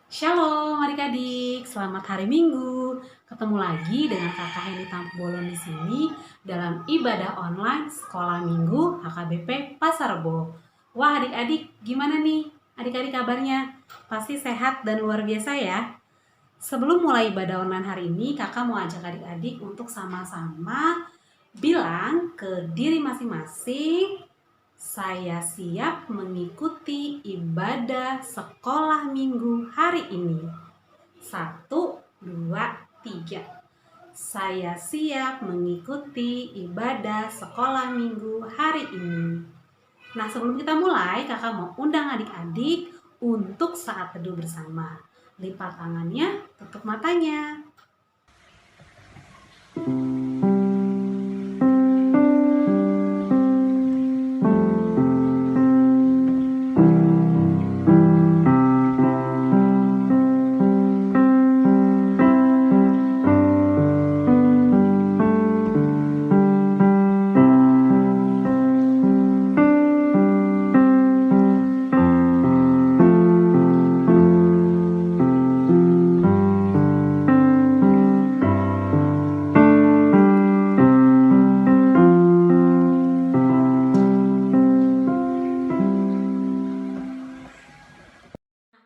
Shalom adik-adik, selamat hari Minggu. Ketemu lagi dengan Kakak Heni Tampubolon di sini dalam ibadah online Sekolah Minggu HKBP Pasar Rebo. Wah adik-adik, gimana nih? Adik-adik kabarnya? Pasti sehat dan luar biasa ya. Sebelum mulai ibadah online hari ini, kakak mau ajak adik-adik untuk sama-sama bilang ke diri masing-masing, saya siap mengikuti ibadah sekolah minggu hari ini. 1, 2, 3. Saya siap mengikuti ibadah sekolah minggu hari ini. Nah, sebelum kita mulai, kakak mau undang adik-adik untuk saat teduh bersama. Lipat tangannya, tutup matanya.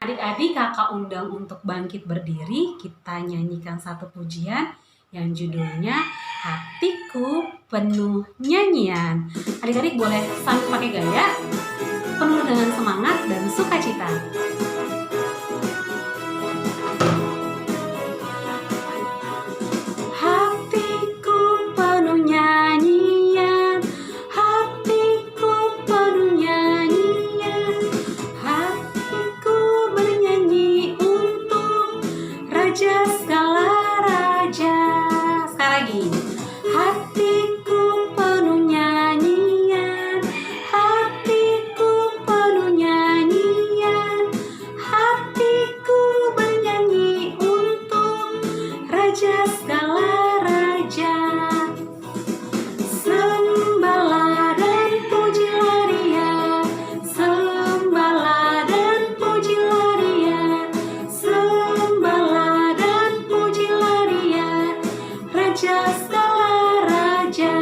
Adik-adik kakak undang untuk bangkit berdiri, kita nyanyikan satu pujian yang judulnya Hatiku Penuh Nyanyian. Adik-adik boleh sambil pakai gaya, penuh dengan semangat dan sukacita. Hatiku penuh nyanyian, hatiku penuh nyanyian, hatiku bernyanyi untuk Raja segala raja. Sekali lagi, hatiku penuh nyanyian, hatiku penuh nyanyian, hatiku bernyanyi untuk Raja segala raja. Sembahlah dan pujilah Dia, sembahlah dan pujilah Dia, sembahlah dan pujilah Dia, Raja segala raja.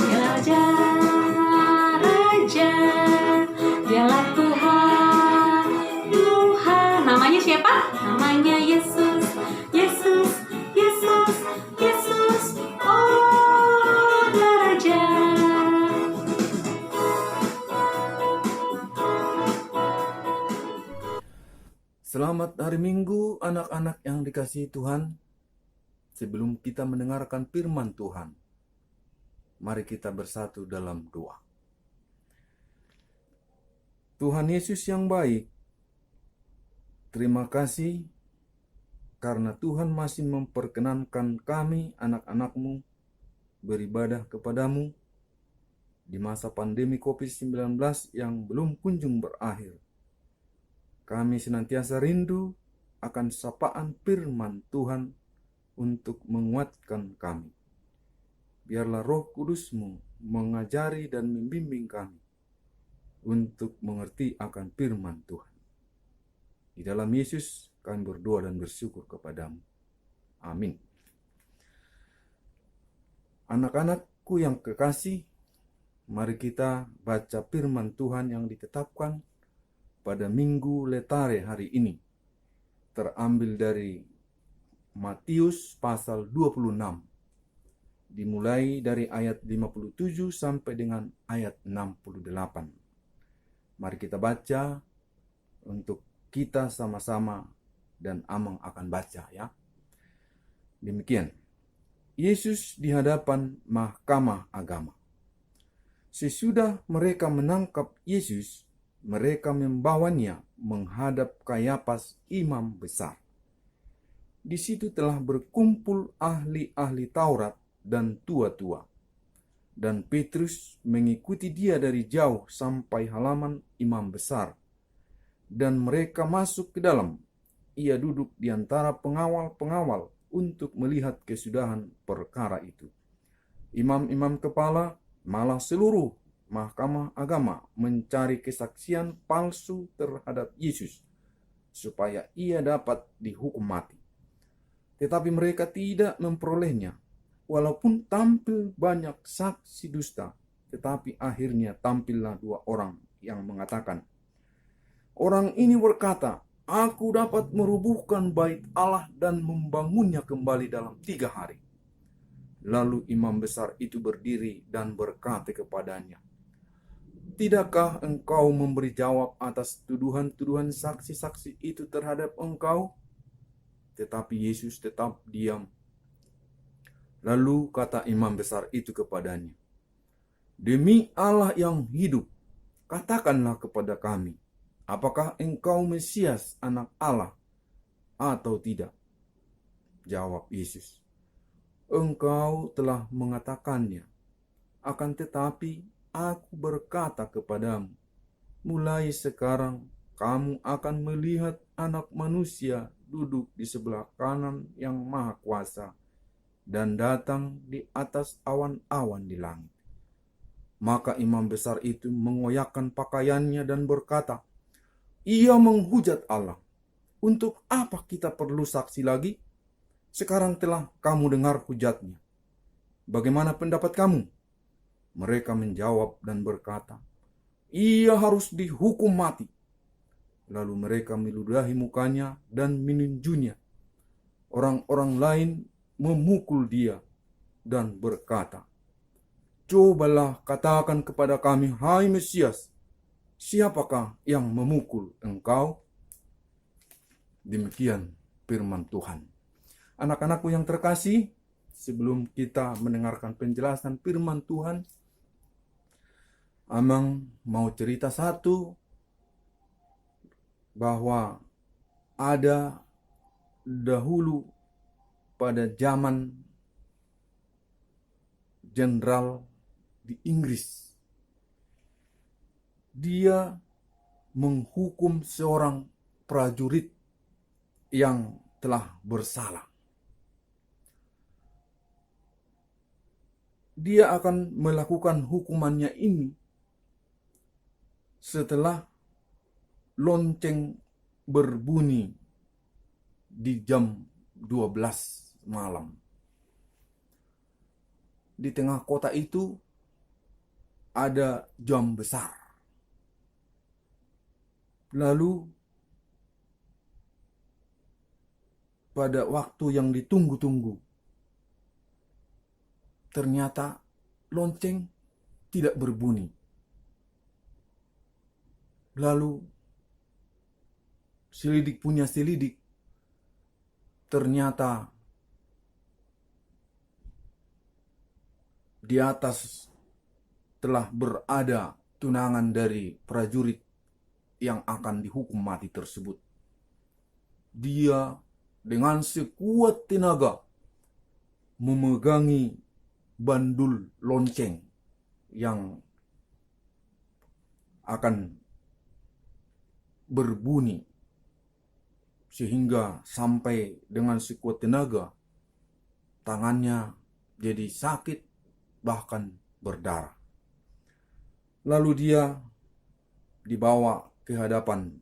Dialah Raja, Raja, Dialah Tuhan, Tuhan. Namanya siapa? Namanya Yesus, Yesus, Yesus, Yesus. Oh, Dia Raja. Selamat hari Minggu anak-anak yang dikasihi Tuhan. Sebelum kita mendengarkan firman Tuhan, mari kita bersatu dalam doa. Tuhan Yesus yang baik, terima kasih karena Tuhan masih memperkenankan kami anak-anak-Mu beribadah kepadamu di masa pandemi COVID-19 yang belum kunjung berakhir. Kami senantiasa rindu akan sapaan firman Tuhan untuk menguatkan kami. Biarlah Roh Kudus-Mu mengajari dan membimbing kami untuk mengerti akan firman Tuhan. Di dalam Yesus kami berdoa dan bersyukur kepadamu. Amin. Anak-anakku yang kekasih, mari kita baca firman Tuhan yang ditetapkan pada Minggu Letare hari ini. Terambil dari Matius pasal 26. Dimulai dari ayat 57 sampai dengan ayat 68. Mari kita baca untuk kita sama-sama dan Amang akan baca ya. Demikian. Yesus di hadapan mahkamah agama. Sesudah mereka menangkap Yesus, mereka membawanya menghadap Kayafas imam besar. Di situ telah berkumpul ahli-ahli Taurat dan tua-tua. Dan Petrus mengikuti dia dari jauh sampai halaman imam besar. Dan mereka masuk ke dalam. Ia duduk di antara pengawal-pengawal untuk melihat kesudahan perkara itu. Imam-imam kepala malah seluruh mahkamah agama mencari kesaksian palsu terhadap Yesus, supaya ia dapat dihukum mati. Tetapi mereka tidak memperolehnya. Walaupun tampil banyak saksi dusta, tetapi akhirnya tampillah 2 orang yang mengatakan, orang ini berkata, aku dapat merubuhkan bait Allah dan membangunnya kembali dalam 3 hari. Lalu imam besar itu berdiri dan berkata kepadanya, tidakkah engkau memberi jawab atas tuduhan-tuduhan saksi-saksi itu terhadap engkau? Tetapi Yesus tetap diam. Lalu kata imam besar itu kepadanya, demi Allah yang hidup, katakanlah kepada kami, apakah engkau Mesias, anak Allah, atau tidak? Jawab Yesus, engkau telah mengatakannya. Akan tetapi aku berkata kepadamu, mulai sekarang kamu akan melihat Anak Manusia duduk di sebelah kanan yang Maha Kuasa dan datang di atas awan-awan di langit. Maka imam besar itu mengoyakkan pakaiannya dan berkata, ia menghujat Allah. Untuk apa kita perlu saksi lagi? Sekarang telah kamu dengar hujatnya. Bagaimana pendapat kamu? Mereka menjawab dan berkata, ia harus dihukum mati. Lalu mereka meludahi mukanya dan meninjunya. Orang-orang lain memukul dia dan berkata, cobalah katakan kepada kami, hai Mesias, siapakah yang memukul engkau? Demikian firman Tuhan. Anak-anakku yang terkasih, sebelum kita mendengarkan penjelasan firman Tuhan, Amang mau cerita satu, bahwa ada dahulu pada zaman jenderal di Inggris, dia menghukum seorang prajurit yang telah bersalah. Dia akan melakukan hukumannya ini setelah lonceng berbunyi di jam 12 malam. Di tengah kota itu ada jam besar. Lalu pada waktu yang ditunggu-tunggu, ternyata lonceng tidak berbunyi. Lalu selidik punya selidik, ternyata di atas telah berada tunangan dari prajurit yang akan dihukum mati tersebut. Dia dengan sekuat tenaga memegangi bandul lonceng yang akan berbunyi, sehingga sampai dengan sekuat tenaga tangannya jadi sakit, bahkan berdarah. Lalu dia dibawa ke hadapan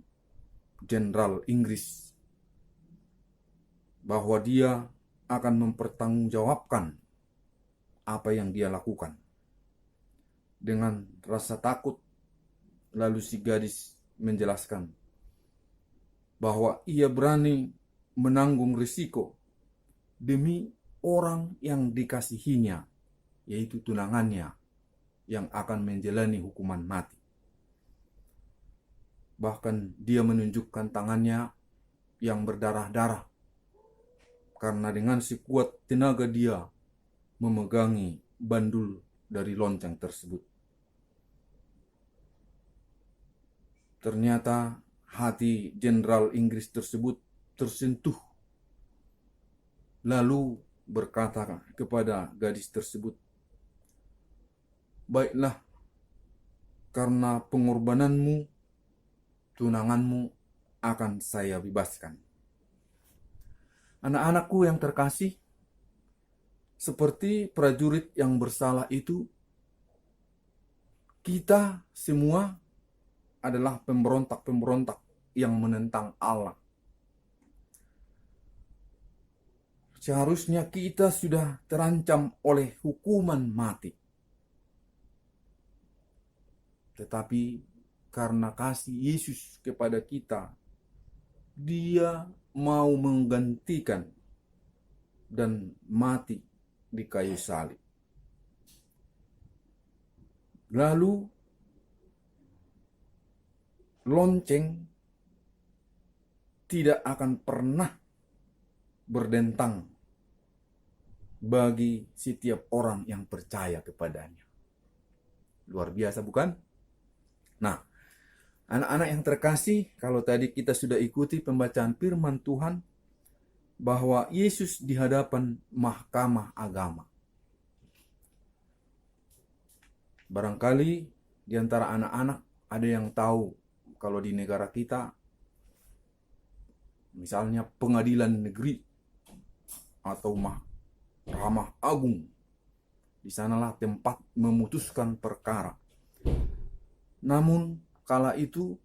jenderal Inggris, bahwa dia akan mempertanggungjawabkan apa yang dia lakukan. Dengan rasa takut, lalu si gadis menjelaskan bahwa ia berani menanggung risiko demi orang yang dikasihinya, yaitu tunangannya yang akan menjalani hukuman mati. Bahkan dia menunjukkan tangannya yang berdarah-darah, karena dengan sekuat tenaga dia memegangi bandul dari lonceng tersebut. Ternyata hati jenderal Inggris tersebut tersentuh, lalu berkata kepada gadis tersebut, baiklah, karena pengorbananmu, tunanganmu akan saya bebaskan. Anak-anakku yang terkasih, seperti prajurit yang bersalah itu, kita semua adalah pemberontak-pemberontak yang menentang Allah seharusnya kita sudah terancam oleh hukuman mati. Tetapi karena kasih Yesus kepada kita, Dia mau menggantikan dan mati di kayu salib. Lalu lonceng tidak akan pernah berdentang bagi setiap orang yang percaya kepadanya. Luar biasa, bukan? Nah, anak-anak yang terkasih, kalau tadi kita sudah ikuti pembacaan firman Tuhan bahwa Yesus di hadapan mahkamah agama. Barangkali di antara anak-anak ada yang tahu kalau di negara kita, misalnya pengadilan negeri atau mahkamah agung, di sanalah tempat memutuskan perkara. Namun kala itu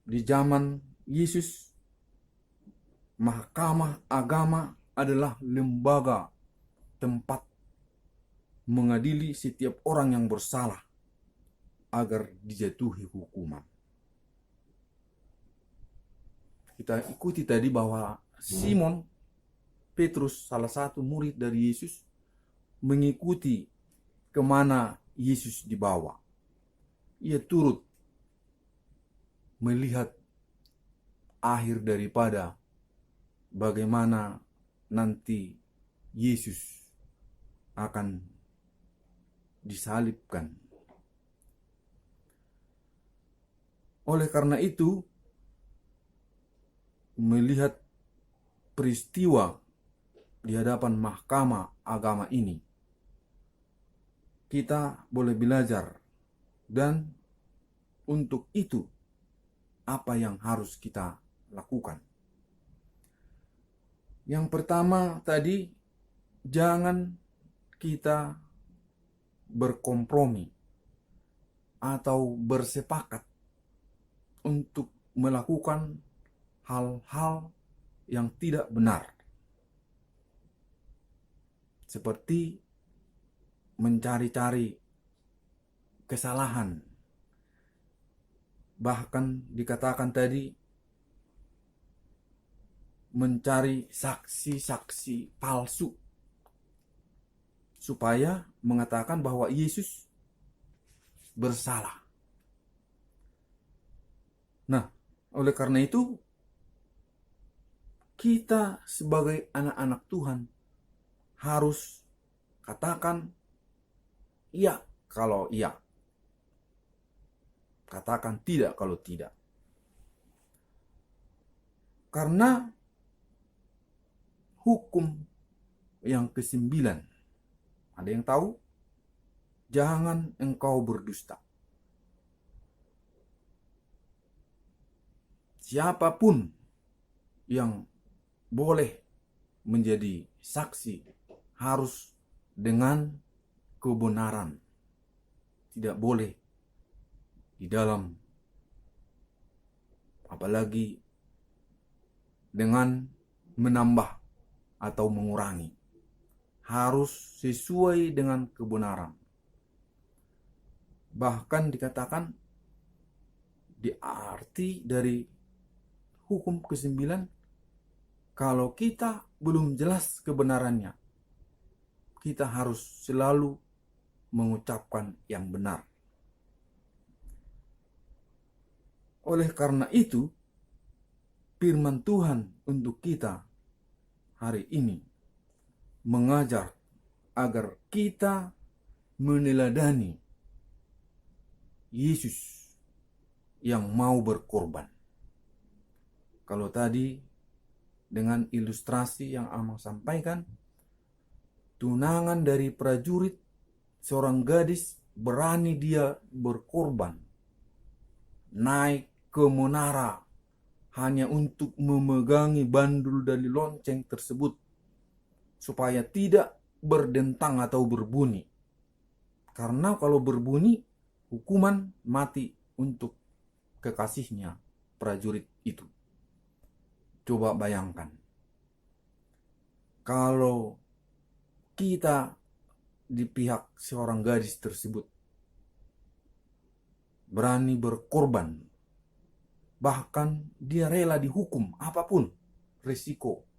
di zaman Yesus, mahkamah agama adalah lembaga tempat mengadili setiap orang yang bersalah agar dijatuhi hukuman. Kita ikuti tadi bahwa Simon Petrus, salah satu murid dari Yesus, mengikuti kemana Yesus dibawa. Ia turut melihat akhir daripada bagaimana nanti Yesus akan disalibkan. Oleh karena itu, melihat peristiwa di hadapan mahkamah agama ini, kita boleh belajar, dan untuk itu apa yang harus kita lakukan. Yang pertama tadi, jangan kita berkompromi atau bersepakat untuk melakukan hal-hal yang tidak benar, seperti mencari-cari kesalahan. Bahkan dikatakan tadi, mencari saksi-saksi palsu supaya mengatakan bahwa Yesus bersalah. Nah, oleh karena itu, kita sebagai anak-anak Tuhan harus katakan iya kalau iya, katakan tidak kalau tidak. Karena hukum yang ke-9, ada yang tahu? Jangan engkau berdusta. Siapapun yang boleh menjadi saksi harus dengan kebenaran. Tidak boleh di dalam, apalagi dengan menambah atau mengurangi. Harus sesuai dengan kebenaran. Bahkan dikatakan di arti dari hukum ke-9, kalau kita belum jelas kebenarannya, kita harus selalu mengucapkan yang benar. Oleh karena itu, firman Tuhan untuk kita hari ini mengajar agar kita meneladani Yesus yang mau berkorban. Kalau tadi dengan ilustrasi yang Amang sampaikan, tunangan dari prajurit, seorang gadis berani dia berkorban, naik ke menara hanya untuk memegangi bandul dari lonceng tersebut supaya tidak berdentang atau berbunyi. Karena kalau berbunyi, hukuman mati untuk kekasihnya, prajurit itu. Coba bayangkan. kalau kita di pihak seorang gadis tersebut berani berkorban, bahkan dia rela dihukum apapun risiko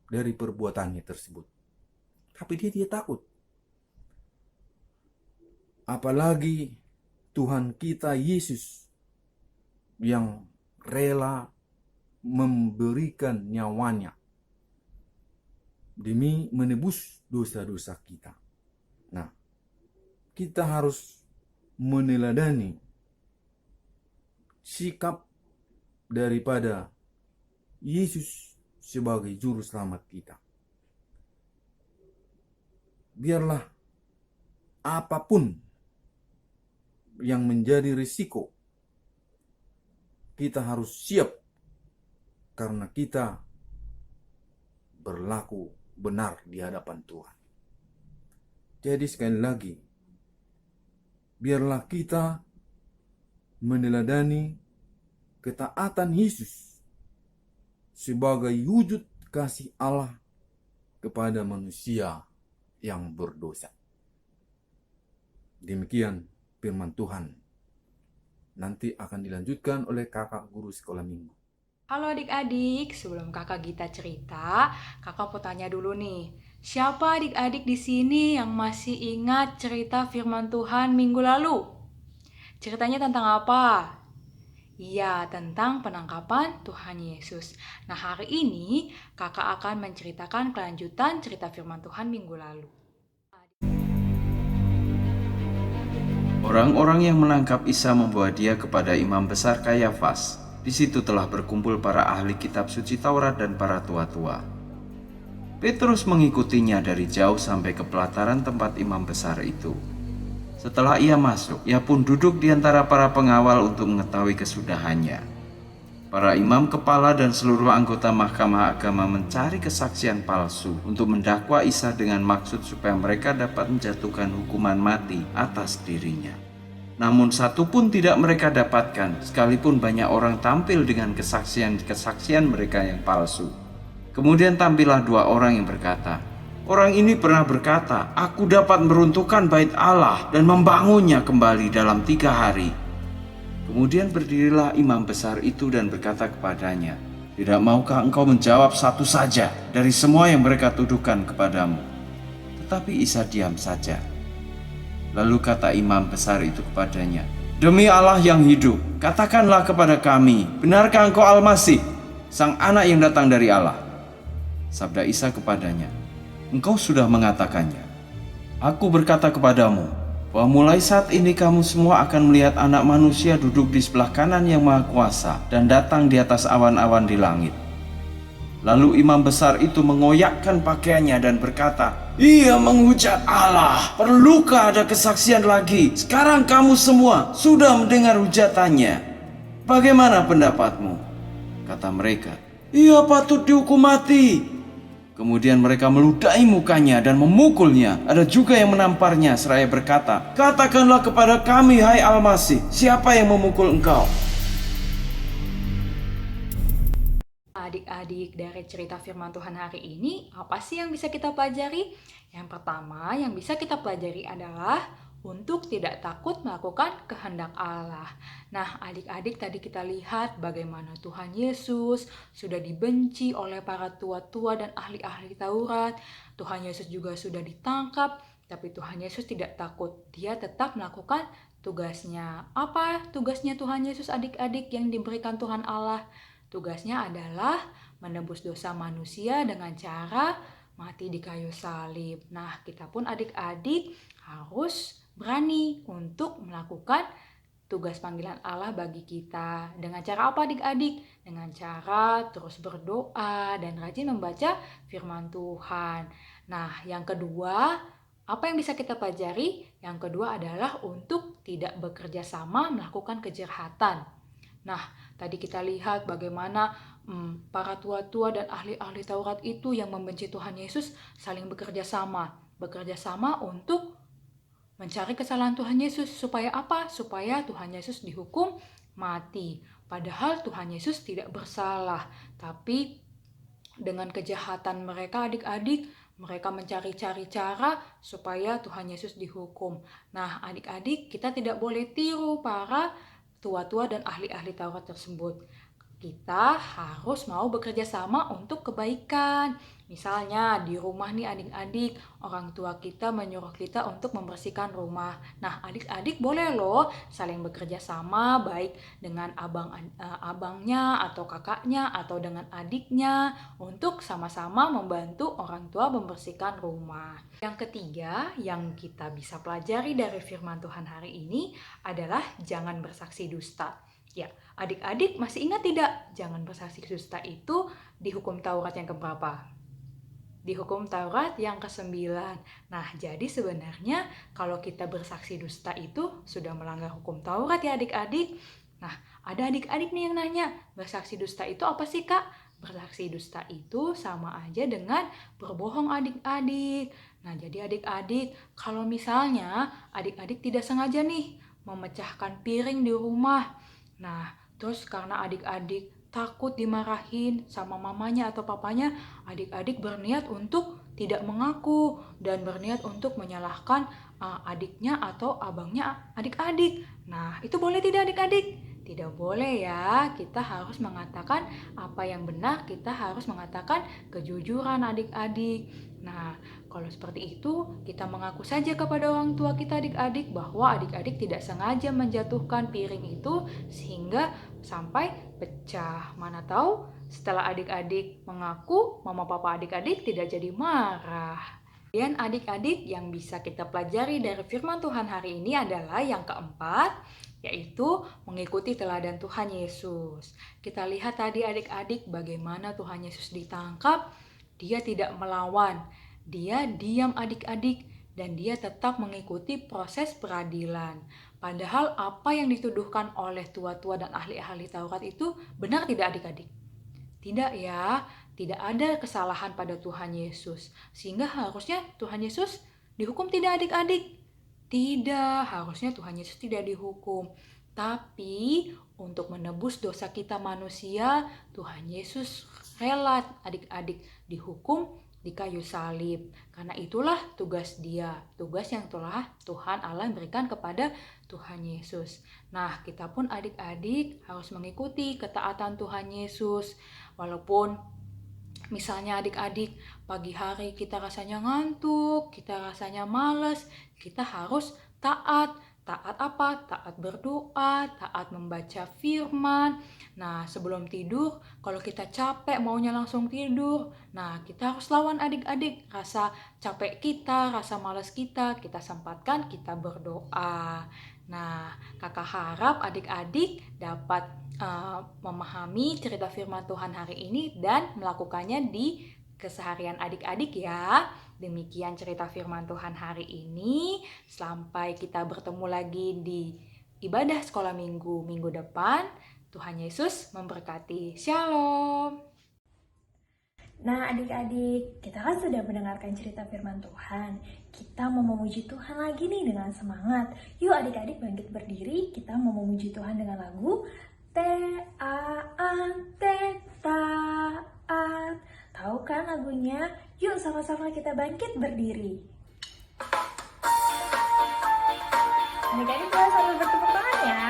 dari perbuatannya tersebut, tapi dia tidak takut. Apalagi Tuhan kita Yesus yang rela memberikan nyawanya demi menebus dosa-dosa kita. Nah, kita harus meneladani sikap daripada Yesus sebagai juru selamat kita. Biarlah apapun yang menjadi risiko, kita harus siap karena kita berlaku benar di hadapan Tuhan. Jadi sekali lagi, biarlah kita meneladani ketaatan Yesus sebagai wujud kasih Allah kepada manusia yang berdosa. Demikian firman Tuhan. Nanti akan dilanjutkan oleh kakak guru sekolah minggu. Halo adik-adik, sebelum kakak Gita cerita, kakak mau tanya dulu nih. Siapa adik-adik di sini yang masih ingat cerita firman Tuhan minggu lalu? Ceritanya tentang apa? Iya, tentang penangkapan Tuhan Yesus. Nah, hari ini kakak akan menceritakan kelanjutan cerita firman Tuhan minggu lalu. Orang-orang yang menangkap Isa membawa dia kepada imam besar Kayafas. Di situ telah berkumpul para ahli kitab suci Taurat dan para tua-tua. Petrus mengikutinya dari jauh sampai ke pelataran tempat imam besar itu. Setelah ia masuk, ia pun duduk di antara para pengawal untuk mengetahui kesudahannya. Para imam kepala dan seluruh anggota mahkamah agama mencari kesaksian palsu untuk mendakwa Isa dengan maksud supaya mereka dapat menjatuhkan hukuman mati atas dirinya. Namun satu pun tidak mereka dapatkan, sekalipun banyak orang tampil dengan kesaksian mereka yang palsu. Kemudian tampillah dua orang yang berkata, "Orang ini pernah berkata, aku dapat meruntuhkan bait Allah dan membangunnya kembali dalam 3 hari." Kemudian berdirilah imam besar itu dan berkata kepadanya, "Tidak maukah engkau menjawab satu saja dari semua yang mereka tuduhkan kepadamu?" Tetapi Isa diam saja. Lalu kata imam besar itu kepadanya, "Demi Allah yang hidup, katakanlah kepada kami, benarkah engkau Al-Masih, sang anak yang datang dari Allah?" Sabda Isa kepadanya, "Engkau sudah mengatakannya. Aku berkata kepadamu, bahwa mulai saat ini kamu semua akan melihat Anak Manusia duduk di sebelah kanan yang Maha Kuasa dan datang di atas awan-awan di langit." Lalu imam besar itu mengoyakkan pakaiannya dan berkata, "Ia menghujat Allah. Perlukah ada kesaksian lagi? Sekarang kamu semua sudah mendengar hujatannya. Bagaimana pendapatmu?" Kata mereka, "Ia patut dihukum mati." Kemudian mereka meludahi mukanya dan memukulnya. Ada juga yang menamparnya seraya berkata, "Katakanlah kepada kami, hai Al-Masih, siapa yang memukul engkau?" Adik-adik, dari cerita firman Tuhan hari ini, apa sih yang bisa kita pelajari? Yang pertama yang bisa kita pelajari adalah untuk tidak takut melakukan kehendak Allah. Nah, adik-adik, tadi kita lihat bagaimana Tuhan Yesus sudah dibenci oleh para tua-tua dan ahli-ahli Taurat. Tuhan Yesus juga sudah ditangkap, tapi Tuhan Yesus tidak takut. Dia tetap melakukan tugasnya. Apa tugasnya Tuhan Yesus, adik-adik, yang diberikan Tuhan Allah? Tugasnya adalah menebus dosa manusia dengan cara mati di kayu salib. Nah, kita pun adik-adik harus berani untuk melakukan tugas panggilan Allah bagi kita. Dengan cara apa adik-adik? Dengan cara terus berdoa dan rajin membaca firman Tuhan. Nah, yang kedua, apa yang bisa kita pelajari? Yang kedua adalah untuk tidak bekerja sama melakukan kejahatan. Nah, tadi kita lihat bagaimana para tua-tua dan ahli-ahli Taurat itu yang membenci Tuhan Yesus saling bekerja sama untuk mencari kesalahan Tuhan Yesus. Supaya apa? Supaya Tuhan Yesus dihukum mati. Padahal Tuhan Yesus tidak bersalah, tapi dengan kejahatan mereka adik-adik, mereka mencari-cari cara supaya Tuhan Yesus dihukum. Nah adik-adik, kita tidak boleh tiru para tua-tua dan ahli-ahli Taurat tersebut. Kita harus mau bekerja sama untuk kebaikan. Misalnya di rumah nih adik-adik, orang tua kita menyuruh kita untuk membersihkan rumah. Nah adik-adik boleh loh saling bekerja sama, baik dengan abangnya atau kakaknya atau dengan adiknya, untuk sama-sama membantu orang tua membersihkan rumah. Yang ketiga yang kita bisa pelajari dari firman Tuhan hari ini adalah jangan bersaksi dusta. Ya, adik-adik masih ingat tidak? Jangan bersaksi dusta itu di hukum Taurat yang keberapa? Di hukum Taurat yang ke-9. Nah, jadi sebenarnya kalau kita bersaksi dusta itu sudah melanggar hukum Taurat ya adik-adik. Nah, ada adik-adik nih yang nanya, bersaksi dusta itu apa sih Kak? Bersaksi dusta itu sama aja dengan berbohong adik-adik. Nah, jadi adik-adik, kalau misalnya adik-adik tidak sengaja nih memecahkan piring di rumah. Nah, terus karena adik-adik takut dimarahin sama mamanya atau papanya, adik-adik berniat untuk tidak mengaku dan berniat untuk menyalahkan adiknya atau abangnya adik-adik. Nah, itu boleh tidak adik-adik? Tidak boleh ya, kita harus mengatakan apa yang benar, kita harus mengatakan kejujuran adik-adik. Nah, kalau seperti itu, kita mengaku saja kepada orang tua kita adik-adik bahwa adik-adik tidak sengaja menjatuhkan piring itu sehingga sampai pecah. Mana tahu setelah adik-adik mengaku, mama papa adik-adik tidak jadi marah. Dan adik-adik yang bisa kita pelajari dari firman Tuhan hari ini adalah yang keempat, yaitu mengikuti teladan Tuhan Yesus. Kita lihat tadi adik-adik bagaimana Tuhan Yesus ditangkap, dia tidak melawan, dia diam adik-adik, dan dia tetap mengikuti proses peradilan. Padahal apa yang dituduhkan oleh tua-tua dan ahli-ahli Taurat itu benar tidak adik-adik? Tidak ya, tidak ada kesalahan pada Tuhan Yesus. Sehingga harusnya Tuhan Yesus dihukum tidak adik-adik? Tidak, harusnya Tuhan Yesus tidak dihukum. Tapi untuk menebus dosa kita manusia, Tuhan Yesus rela adik-adik dihukum di kayu salib. Karena itulah tugas dia, tugas yang telah Tuhan Allah berikan kepada Tuhan Yesus. Nah, kita pun adik-adik harus mengikuti ketaatan Tuhan Yesus. Walaupun misalnya adik-adik pagi hari kita rasanya ngantuk, kita rasanya malas, kita harus taat. Taat apa? Taat berdoa, taat membaca firman. Nah, sebelum tidur, kalau kita capek maunya langsung tidur, nah kita harus lawan adik-adik rasa capek kita, rasa malas kita sempatkan, kita berdoa. Nah, kakak harap adik-adik dapat memahami cerita firman Tuhan hari ini dan melakukannya di keseharian adik-adik ya. Demikian cerita firman Tuhan hari ini. Sampai kita bertemu lagi di ibadah sekolah minggu depan. Tuhan Yesus memberkati. Shalom. Nah adik-adik, kita kan sudah mendengarkan cerita firman Tuhan. Kita mau memuji Tuhan lagi nih dengan semangat. Yuk adik-adik bangkit berdiri, kita mau memuji Tuhan dengan lagu T-A-A-T taat. Tahu kan lagunya? Yuk sama-sama kita bangkit berdiri. Adik-adik boleh sambil bertepuk tangan ya.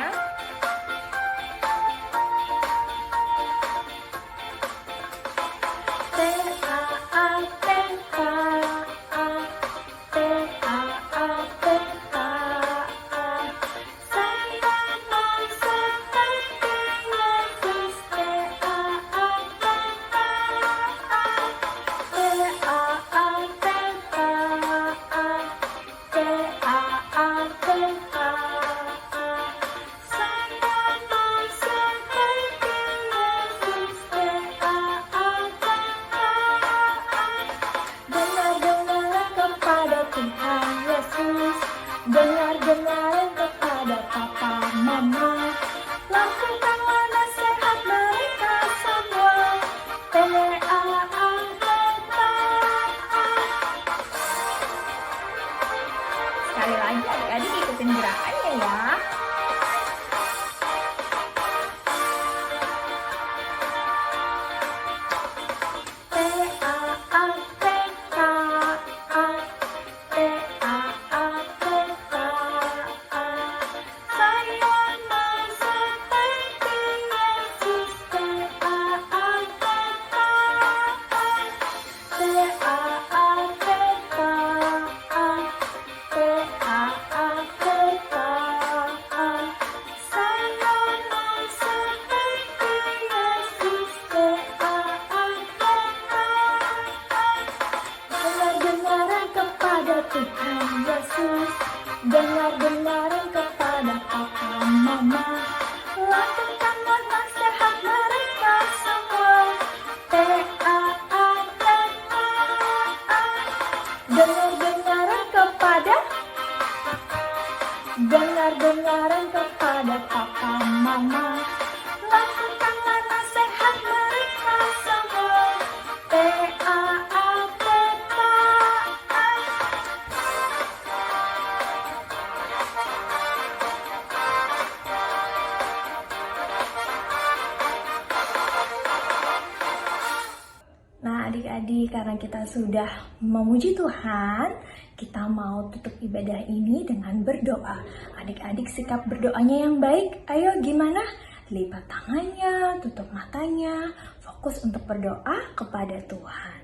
adik-adik, karena kita sudah memuji Tuhan, kita mau tutup ibadah ini dengan berdoa. Adik-adik sikap berdoanya yang baik. Ayo gimana? Lipat tangannya, tutup matanya, fokus untuk berdoa kepada Tuhan.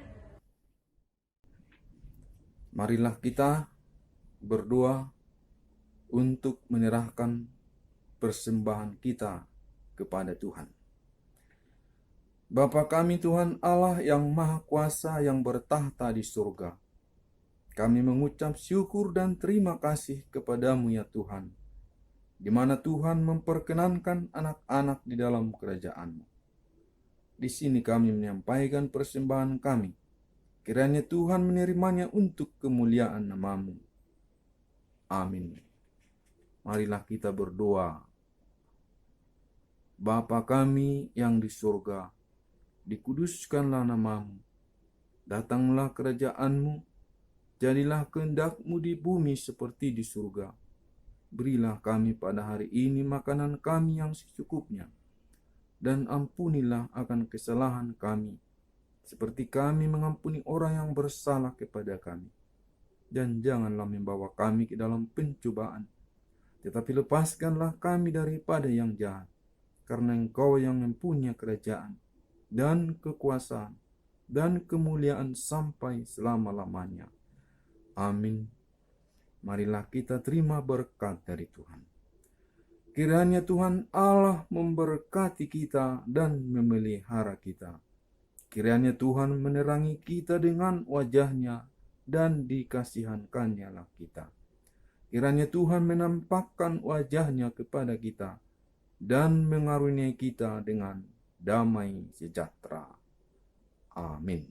Marilah kita berdoa untuk menyerahkan persembahan kita kepada Tuhan. Bapa kami Tuhan Allah yang Maha Kuasa yang bertahta di surga, kami mengucap syukur dan terima kasih kepadamu ya Tuhan, di mana Tuhan memperkenankan anak-anak di dalam kerajaan-Mu. Di sini kami menyampaikan persembahan kami, kiranya Tuhan menerimanya untuk kemuliaan nama-Mu. Amin. Marilah kita berdoa. Bapa kami yang di surga, dikuduskanlah nama-Mu, datanglah kerajaan-Mu, jadilah kehendak-Mu di bumi seperti di surga. Berilah kami pada hari ini makanan kami yang secukupnya, dan ampunilah akan kesalahan kami, seperti kami mengampuni orang yang bersalah kepada kami. Dan janganlah membawa kami ke dalam pencobaan, tetapi lepaskanlah kami daripada yang jahat, karena Engkau yang mempunyai kerajaan, dan kekuasaan, dan kemuliaan sampai selama-lamanya. Amin. Marilah kita terima berkat dari Tuhan. Kiranya Tuhan Allah memberkati kita dan memelihara kita. Kiranya Tuhan menerangi kita dengan wajah-Nya dan dikasihankannya kita. Kiranya Tuhan menampakkan wajah-Nya kepada kita dan mengaruniai kita dengan damai sejahtera. Amin.